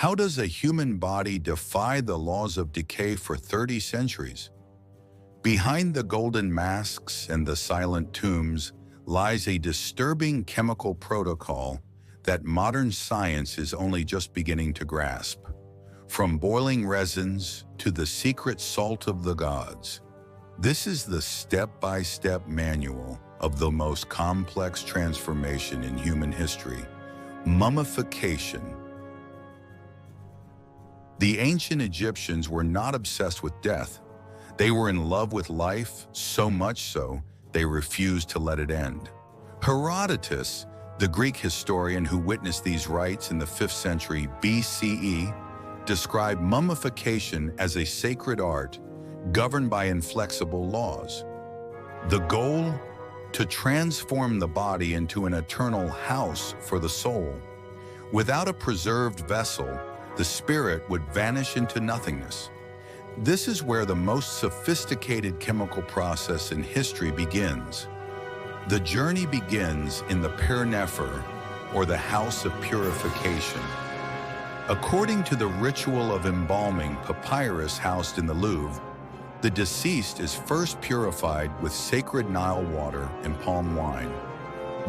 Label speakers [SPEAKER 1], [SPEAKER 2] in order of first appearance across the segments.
[SPEAKER 1] How does a human body defy the laws of decay for 30 centuries? Behind the golden masks and the silent tombs lies a disturbing chemical protocol that modern science is only just beginning to grasp. From boiling resins to the secret salt of the gods, this is the step-by-step manual of the most complex transformation in human history: mummification. The ancient Egyptians were not obsessed with death. They were in love with life, so much so they refused to let it end. Herodotus, the Greek historian who witnessed these rites in the 5th century BCE, described mummification as a sacred art governed by inflexible laws. The goal? To transform the body into an eternal house for the soul. Without a preserved vessel, the spirit would vanish into nothingness. This is where the most sophisticated chemical process in history begins. The journey begins in the Pernefer, or the House of Purification. According to the ritual of embalming papyrus housed in the Louvre, the deceased is first purified with sacred Nile water and palm wine.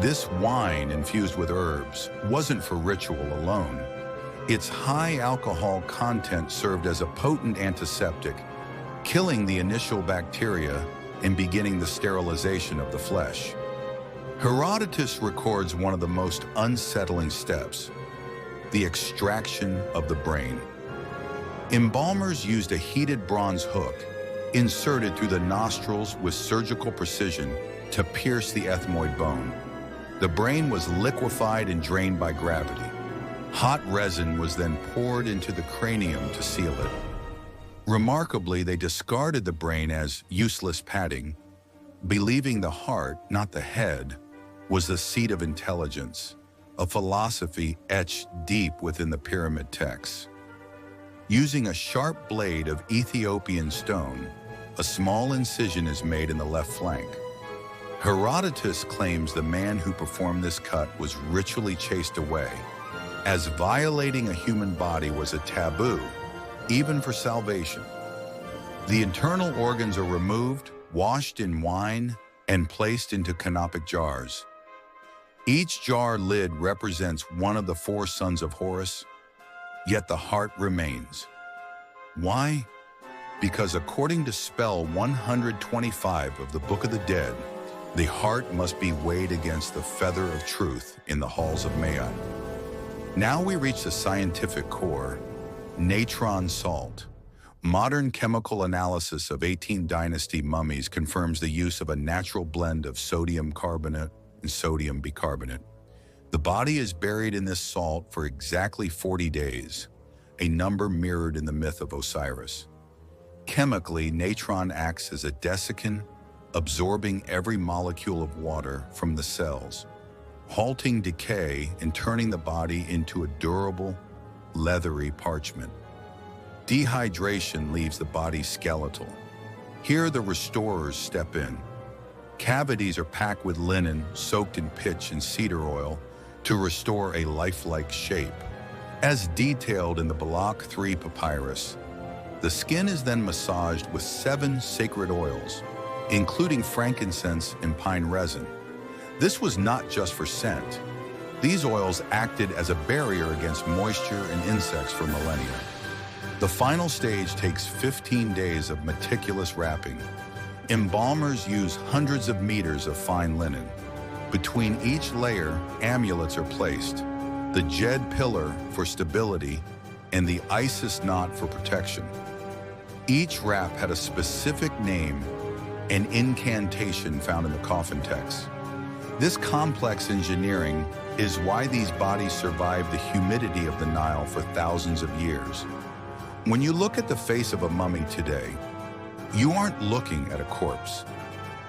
[SPEAKER 1] This wine, infused with herbs, wasn't for ritual alone. Its high alcohol content served as a potent antiseptic, killing the initial bacteria and beginning the sterilization of the flesh. Herodotus records one of the most unsettling steps: the extraction of the brain. Embalmers used a heated bronze hook, inserted through the nostrils with surgical precision, to pierce the ethmoid bone. The brain was liquefied and drained by gravity. Hot resin was then poured into the cranium to seal it. Remarkably, they discarded the brain as useless padding, believing the heart, not the head, was the seat of intelligence, a philosophy etched deep within the pyramid texts. Using a sharp blade of Ethiopian stone, a small incision is made in the left flank. Herodotus claims the man who performed this cut was ritually chased away, as violating a human body was a taboo, even for salvation. The internal organs are removed, washed in wine, and placed into canopic jars. Each jar lid represents one of the 4 sons of Horus, yet the heart remains. Why? Because according to spell 125 of the Book of the Dead, the heart must be weighed against the feather of truth in the halls of Maat. Now we reach the scientific core: natron salt. Modern chemical analysis of 18th dynasty mummies confirms the use of a natural blend of sodium carbonate and sodium bicarbonate. The body is buried in this salt for exactly 40 days, a number mirrored in the myth of Osiris. Chemically, natron acts as a desiccant, absorbing every molecule of water from the cells, halting decay and turning the body into a durable, leathery parchment. Dehydration leaves the body skeletal. Here the restorers step in. Cavities are packed with linen soaked in pitch and cedar oil to restore a lifelike shape. As detailed in the Block 3 papyrus, the skin is then massaged with 7 sacred oils, including frankincense and pine resin. This was not just for scent. These oils acted as a barrier against moisture and insects for millennia. The final stage takes 15 days of meticulous wrapping. Embalmers use hundreds of meters of fine linen. Between each layer, amulets are placed: the Jed pillar for stability and the Isis knot for protection. Each wrap had a specific name and incantation found in the coffin text. This complex engineering is why these bodies survived the humidity of the Nile for thousands of years. When you look at the face of a mummy today, you aren't looking at a corpse.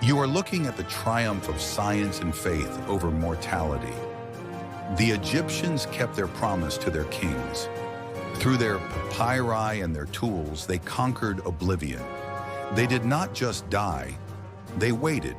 [SPEAKER 1] You are looking at the triumph of science and faith over mortality. The Egyptians kept their promise to their kings. Through their papyri and their tools, they conquered oblivion. They did not just die, they waited.